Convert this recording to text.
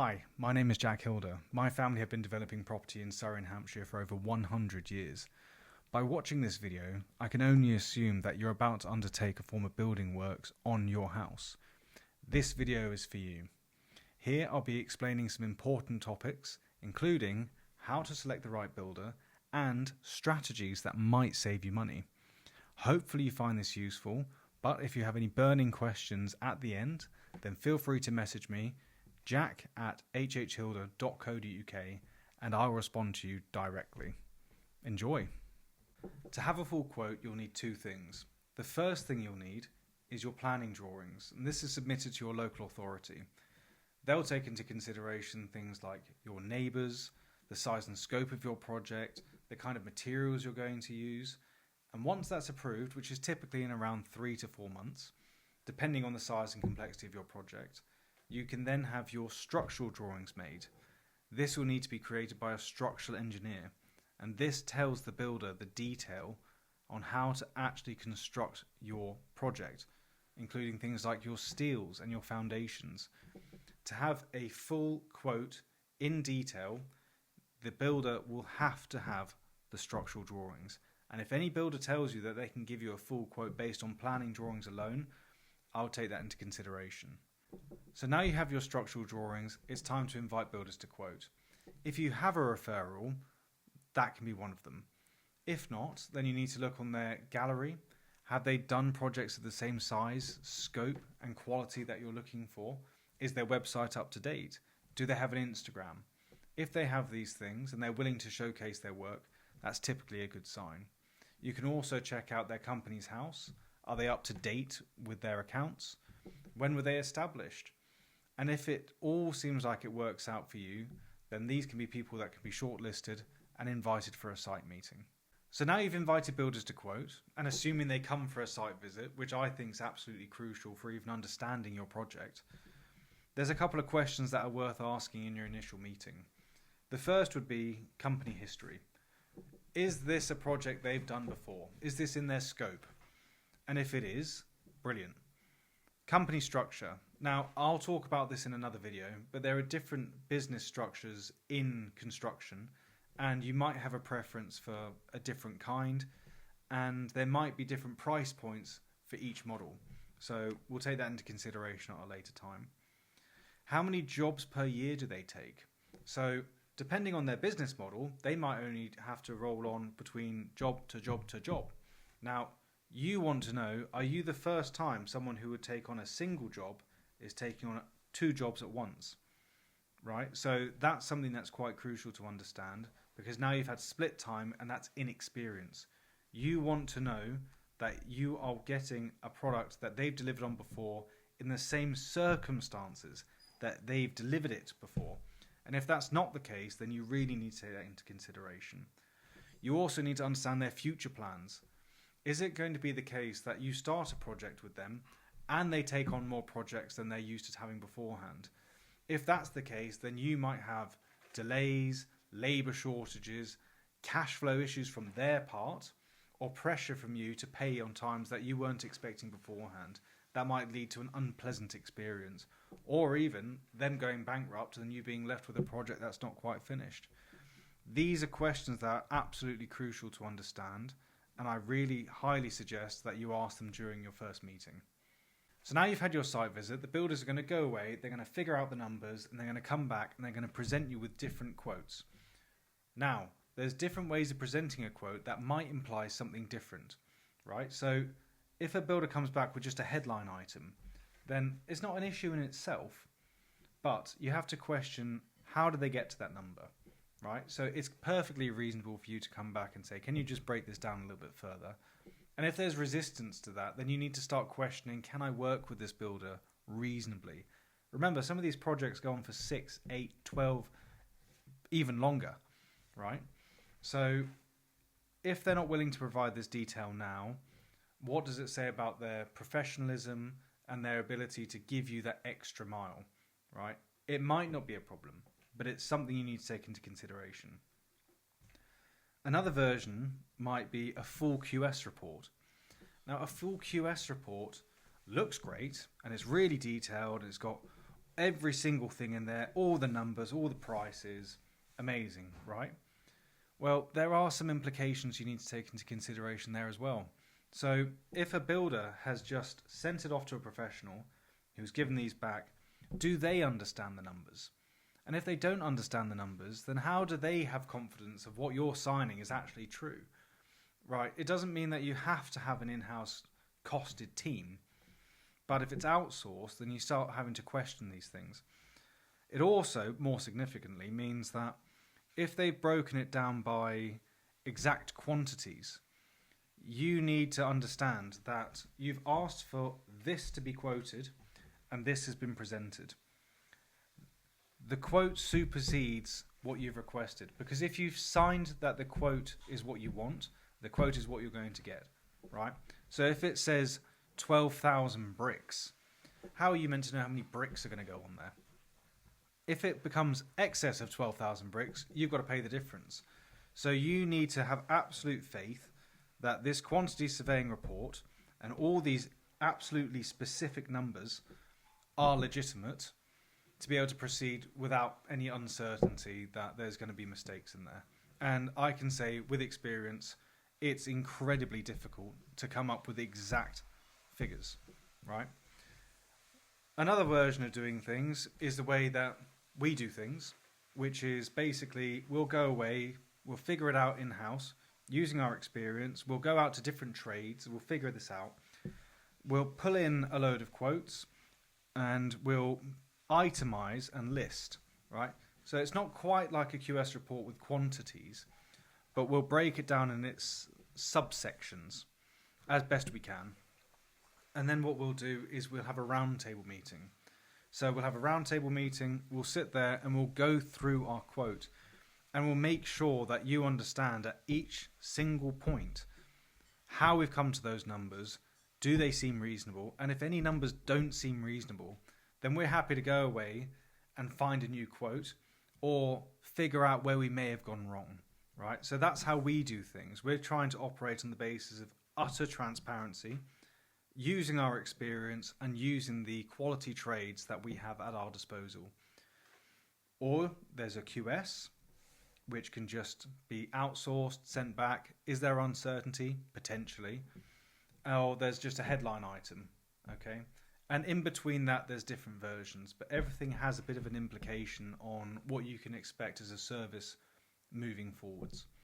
Hi, my name is HHHilder. My family have been developing property in Surrey and Hampshire for over 100 years. By watching this video, I can only assume that you're about to undertake a form of building works on your house. This video is for you. Here I'll be explaining some important topics, including how to select the right builder and strategies that might save you money. Hopefully you find this useful, but if you have any burning questions at the end, then feel free to message me, jack@hhhilder.co.uk, and I'll respond to you directly. Enjoy! To have a full quote, you'll need two things. The first thing you'll need is your planning drawings, and this is submitted to your local authority. They'll take into consideration things like your neighbours, the size and scope of your project, the kind of materials you're going to use, and once that's approved, which is typically in around 3 to 4 months, depending on the size and complexity of your project, you can then have your structural drawings made. This will need to be created by a structural engineer, and this tells the builder the detail on how to actually construct your project, including things like your steels and your foundations. To have a full quote in detail, the builder will have to have the structural drawings. And if any builder tells you that they can give you a full quote based on planning drawings alone, I'll take that into consideration. So now you have your structural drawings, it's time to invite builders to quote. If you have a referral, that can be one of them. If not, then you need to look on their gallery. Have they done projects of the same size, scope and quality that you're looking for? Is their website up to date? Do they have an Instagram? If they have these things and they're willing to showcase their work, that's typically a good sign. You can also check out their company's house. Are they up to date with their accounts? When were they established? And if it all seems like it works out for you, then these can be people that can be shortlisted and invited for a site meeting. So now you've invited builders to quote, and assuming they come for a site visit, which I think is absolutely crucial for even understanding your project, there's a couple of questions that are worth asking in your initial meeting. The first would be company history. Is this a project they've done before? Is this in their scope? And if it is, brilliant. Company structure. Now, I'll talk about this in another video, but there are different business structures in construction, and you might have a preference for a different kind, and there might be different price points for each model. So we'll take that into consideration at a later time. How many jobs per year do they take? So depending on their business model, they might only have to roll on between job to job to job. Now, you want to know, are you the first time someone who would take on a single job is taking on 2 jobs at once? Right? So that's something that's quite crucial to understand, because now you've had split time and that's inexperience. You want to know that you are getting a product that they've delivered on before in the same circumstances that they've delivered it before. And if that's not the case, then you really need to take that into consideration. You also need to understand their future plans. Is it going to be the case that you start a project with them and they take on more projects than they're used to having beforehand? If that's the case, then you might have delays, labour shortages, cash flow issues from their part, or pressure from you to pay on times that you weren't expecting beforehand. That might lead to an unpleasant experience, or even them going bankrupt and you being left with a project that's not quite finished. These are questions that are absolutely crucial to understand, and I really highly suggest that you ask them during your first meeting. So now you've had your site visit, the builders are going to go away, they're going to figure out the numbers, and they're going to come back and they're going to present you with different quotes. Now, there's different ways of presenting a quote that might imply something different, right? So if a builder comes back with just a headline item, then it's not an issue in itself, but you have to question, how did they get to that number, right? So it's perfectly reasonable for you to come back and say, can you just break this down a little bit further? And if there's resistance to that, then you need to start questioning, can I work with this builder reasonably? Remember, some of these projects go on for 6, 8, 12, even longer, right? So if they're not willing to provide this detail now, what does it say about their professionalism and their ability to give you that extra mile, right? It might not be a problem, but it's something you need to take into consideration. Another version might be a full QS report. Now, a full QS report looks great and it's really detailed. It's got every single thing in there, all the numbers, all the prices, amazing, right? Well, there are some implications you need to take into consideration there as well. So if a builder has just sent it off to a professional who's given these back, do they understand the numbers? And if they don't understand the numbers, then how do they have confidence of what you're signing is actually true? Right? It doesn't mean that you have to have an in-house costed team, but if it's outsourced, then you start having to question these things. It also, more significantly, means that if they've broken it down by exact quantities, you need to understand that you've asked for this to be quoted and this has been presented. The quote supersedes what you've requested, because if you've signed that the quote is what you want, the quote is what you're going to get, right? So if it says 12,000 bricks, how are you meant to know how many bricks are going to go on there? If it becomes excess of 12,000 bricks, you've got to pay the difference. So you need to have absolute faith that this quantity surveying report and all these absolutely specific numbers are legitimate to be able to proceed without any uncertainty that there's going to be mistakes in there. And I can say with experience, it's incredibly difficult to come up with exact figures, right? Another version of doing things is the way that we do things, which is basically we'll go away, we'll figure it out in-house using our experience, we'll go out to different trades, we'll figure this out, we'll pull in a load of quotes and we'll itemize and list, right? So it's not quite like a QS report with quantities, but we'll break it down in its subsections as best we can. And then what we'll do is we'll have a roundtable meeting. So we'll have a roundtable meeting, we'll sit there and we'll go through our quote and we'll make sure that you understand at each single point how we've come to those numbers. Do they seem reasonable? And if any numbers don't seem reasonable, then we're happy to go away and find a new quote or figure out where we may have gone wrong, right? So that's how we do things. We're trying to operate on the basis of utter transparency, using our experience and using the quality trades that we have at our disposal. Or there's a QS, which can just be outsourced, sent back. Is there uncertainty? Potentially. Or there's just a headline item, okay? And in between that, there's different versions, but everything has a bit of an implication on what you can expect as a service moving forwards.